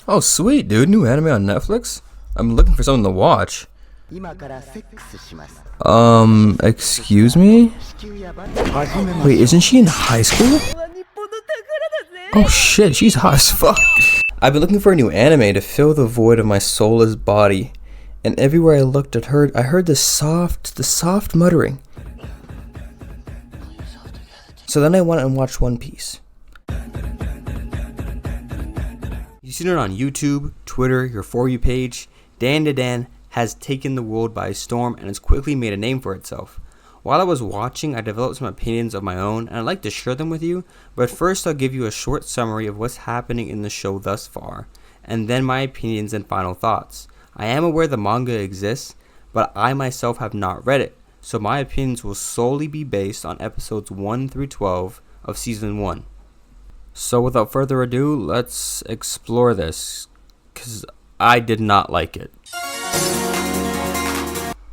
Oh, sweet, dude. New anime on Netflix? I'm looking for something to watch. Excuse me? Wait, isn't she in high school? Oh shit, she's hot as fuck. I've been looking for a new anime to fill the void of my soulless body. And everywhere I looked I heard the soft muttering. So then I went and watched One Piece. You've seen it on YouTube, Twitter, your For You page. Dan to Dan has taken the world by storm and has quickly made a name for itself. While I was watching, I developed some opinions of my own, and I'd like to share them with you, but first I'll give you a short summary of what's happening in the show thus far, and then my opinions and final thoughts. I am aware the manga exists, but I myself have not read it, so my opinions will solely be based on episodes 1 through 12 of Season 1. So without further ado, let's explore this, because I did not like it.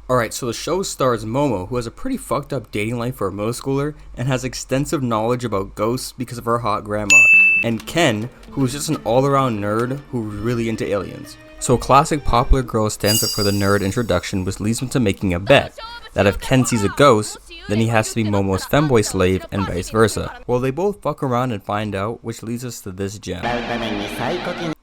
Alright, so the show stars Momo, who has a pretty fucked up dating life for a middle schooler and has extensive knowledge about ghosts because of her hot grandma, and Ken, who is just an all-around nerd who's really into aliens. So a classic popular girl stands up for the nerd introduction, which leads him to making a bet that if Ken sees a ghost, then he has to be Momo's femboy slave and vice versa. Well, they both fuck around and find out, which leads us to this gem.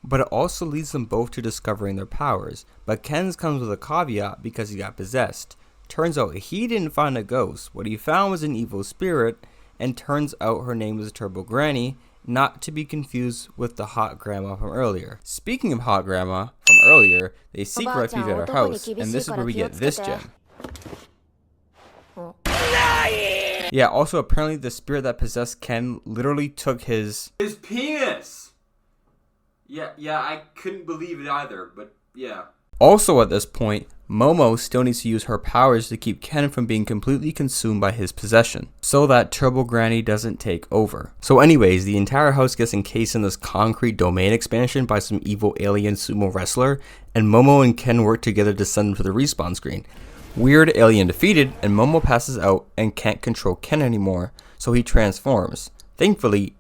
But it also leads them both to discovering their powers, but Ken's comes with a caveat because he got possessed. Turns out he didn't find a ghost, what he found was an evil spirit, and turns out her name is Turbo Granny, not to be confused with the hot grandma from earlier. Speaking of hot grandma from earlier, they seek refuge at her house, and this is where we get this gem. Yeah, also apparently the spirit that possessed Ken literally took his penis! Yeah, I couldn't believe it either, but yeah. Also at this point, Momo still needs to use her powers to keep Ken from being completely consumed by his possession, so that Turbo Granny doesn't take over. So anyways, the entire house gets encased in this concrete domain expansion by some evil alien sumo wrestler, and Momo and Ken work together to send him to the respawn screen. Weird alien defeated, and Momo passes out and can't control Ken anymore, so he transforms. Thankfully,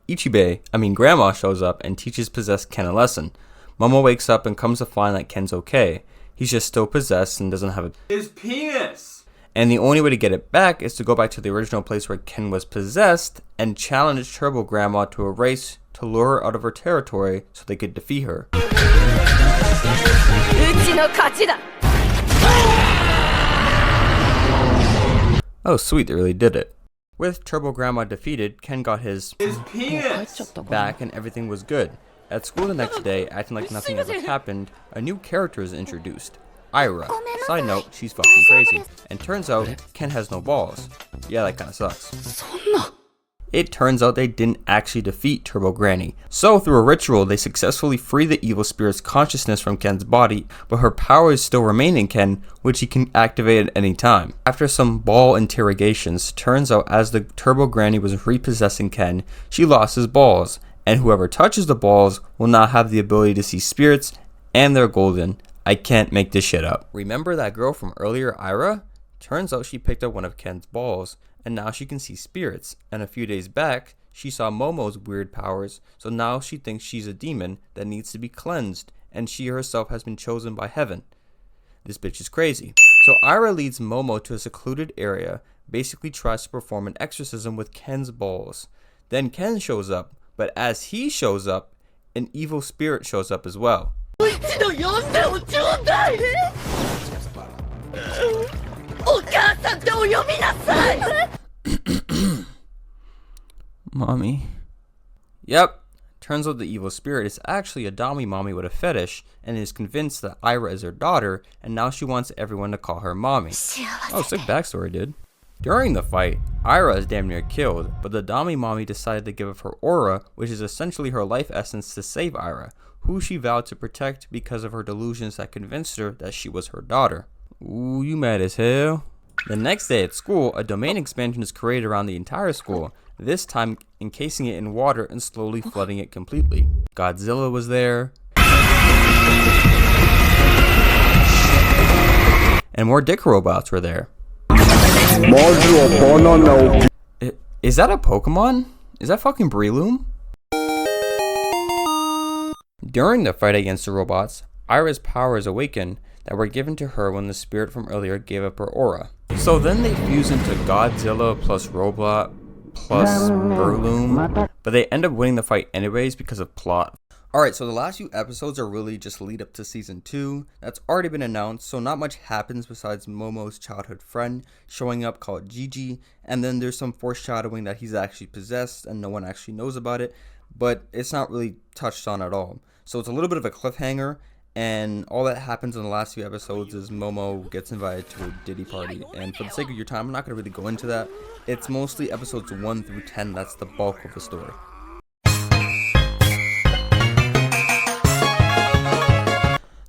Grandma shows up and teaches possessed Ken a lesson. Momo wakes up and comes to find that Ken's okay. He's just still possessed and doesn't have his penis! And the only way to get it back is to go back to the original place where Ken was possessed and challenge Turbo Grandma to a race to lure her out of her territory so they could defeat her. Oh sweet, they really did it. With Turbo Grandma defeated, Ken got his penis back and everything was good. At school the next day, acting like nothing ever happened, a new character is introduced. Ira. Side note, she's fucking crazy. And turns out, Ken has no balls. Yeah, that kinda sucks. It turns out they didn't actually defeat Turbo Granny. So through a ritual, they successfully free the evil spirit's consciousness from Ken's body, but her powers still remain in Ken, which he can activate at any time. After some ball interrogations, turns out as the Turbo Granny was repossessing Ken, she lost his balls, and whoever touches the balls will not have the ability to see spirits, and they're golden. I can't make this shit up. Remember that girl from earlier, Ira? Turns out she picked up one of Ken's balls, and now she can see spirits, and a few days back, she saw Momo's weird powers, so now she thinks she's a demon that needs to be cleansed, and she herself has been chosen by heaven. This bitch is crazy. So Ira leads Momo to a secluded area, basically tries to perform an exorcism with Ken's balls. Then Ken shows up, but as he shows up, an evil spirit shows up as well. Mommy. Yep. Turns out the evil spirit is actually a Dami mommy with a fetish and is convinced that Ira is her daughter, and now she wants everyone to call her mommy. Oh, sick backstory, dude. During the fight, Ira is damn near killed, but the Dami mommy decided to give up her aura, which is essentially her life essence, to save Ira, who she vowed to protect because of her delusions that convinced her that she was her daughter. Ooh, you mad as hell. The next day at school, a domain expansion is created around the entire school, this time encasing it in water and slowly flooding it completely. Godzilla was there, and more dick robots were there. Is that a Pokemon? Is that fucking Breloom? During the fight against the robots, Ira's powers awaken that were given to her when the spirit from earlier gave up her aura. So then they fuse into Godzilla plus Robot plus Burloom, but they end up winning the fight anyways because of plot. Alright, so the last few episodes are really just lead up to season 2. That's already been announced, so not much happens besides Momo's childhood friend showing up called Gigi, and then there's some foreshadowing that he's actually possessed and no one actually knows about it, but it's not really touched on at all. So it's a little bit of a cliffhanger, and all that happens in the last few episodes is Momo gets invited to a Diddy party, and for the sake of your time, I'm not going to really go into that. It's mostly episodes 1 through 10, that's the bulk of the story.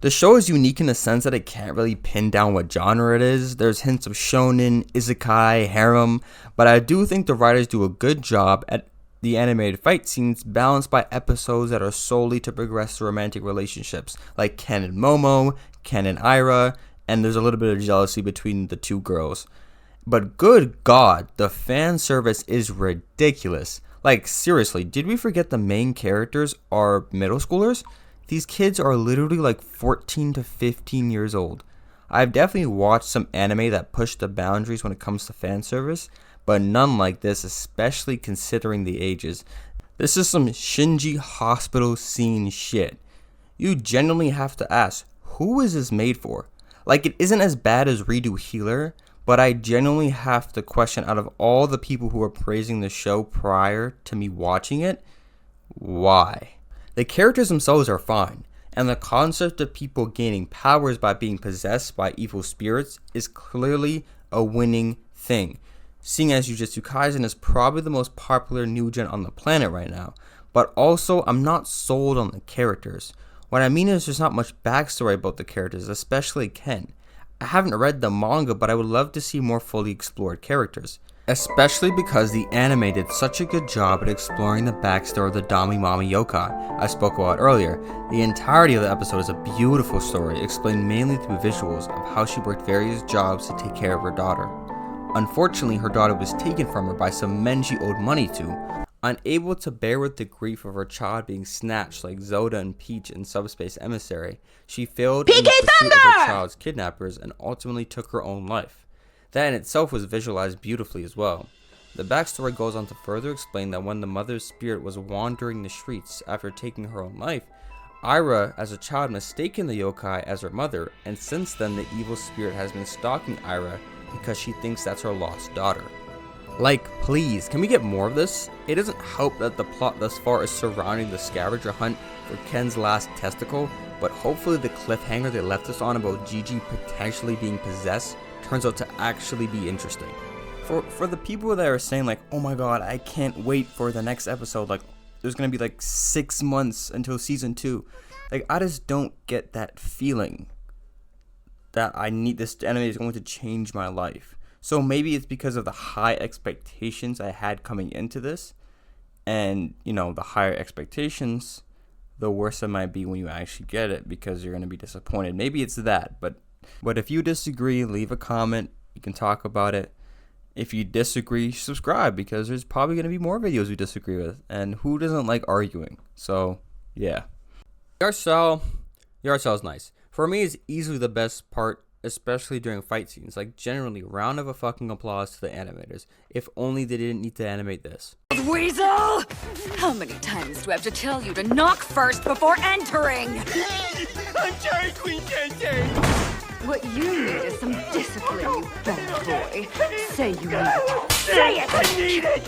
The show is unique in the sense that it can't really pin down what genre it is. There's hints of shonen, isekai, harem, but I do think the writers do a good job at the animated fight scenes balanced by episodes that are solely to progress the romantic relationships, like Ken and Momo, Ken and Ira, and there's a little bit of jealousy between the two girls. But good God, the fan service is ridiculous. Like seriously, did we forget the main characters are middle schoolers? These kids are literally like 14 to 15 years old. I've definitely watched some anime that push the boundaries when it comes to fan service, but none like this, especially considering the ages. This is some Shinji hospital scene shit. You genuinely have to ask, who is this made for? Like, it isn't as bad as Redo Healer, but I genuinely have to question, out of all the people who were praising the show prior to me watching it, why? The characters themselves are fine, and the concept of people gaining powers by being possessed by evil spirits is clearly a winning thing, seeing as Jujutsu Kaisen is probably the most popular new gen on the planet right now. But also, I'm not sold on the characters. What I mean is there's not much backstory about the characters, especially Ken. I haven't read the manga, but I would love to see more fully explored characters. Especially because the anime did such a good job at exploring the backstory of the Dami Mami yokai I spoke about earlier. The entirety of the episode is a beautiful story, explained mainly through visuals of how she worked various jobs to take care of her daughter. Unfortunately, her daughter was taken from her by some men she owed money to. Unable to bear with the grief of her child being snatched like Zoda and Peach in Subspace Emissary, she failed in the pursuit of her child's kidnappers and ultimately took her own life. That in itself was visualized beautifully as well. The backstory goes on to further explain that when the mother's spirit was wandering the streets after taking her own life, Ira as a child mistaken the yokai as her mother, and since then the evil spirit has been stalking Ira because she thinks that's her lost daughter. Like, please, can we get more of this? It doesn't help that the plot thus far is surrounding the scavenger hunt for Ken's last testicle, but hopefully the cliffhanger they left us on about Gigi potentially being possessed turns out to actually be interesting. For the people that are saying like, oh my god, I can't wait for the next episode, like there's gonna be like 6 months until season 2, like I just don't get that feeling that I need this anime is going to change my life. So maybe it's because of the high expectations I had coming into this, and you know, the higher expectations, the worse it might be when you actually get it because you're gonna be disappointed. Maybe it's that, but if you disagree, leave a comment. You can talk about it. If you disagree, subscribe, because there's probably going to be more videos we disagree with. And who doesn't like arguing? So, yeah. The art style is nice. For me, it's easily the best part, especially during fight scenes. Like, generally, round of a fucking applause to the animators. If only they didn't need to animate this. Weasel! How many times do I have to tell you to knock first before entering? I'm sorry, Queen Sensei! What you need is some discipline, you bad boy. Say you need it. Say it! I need it!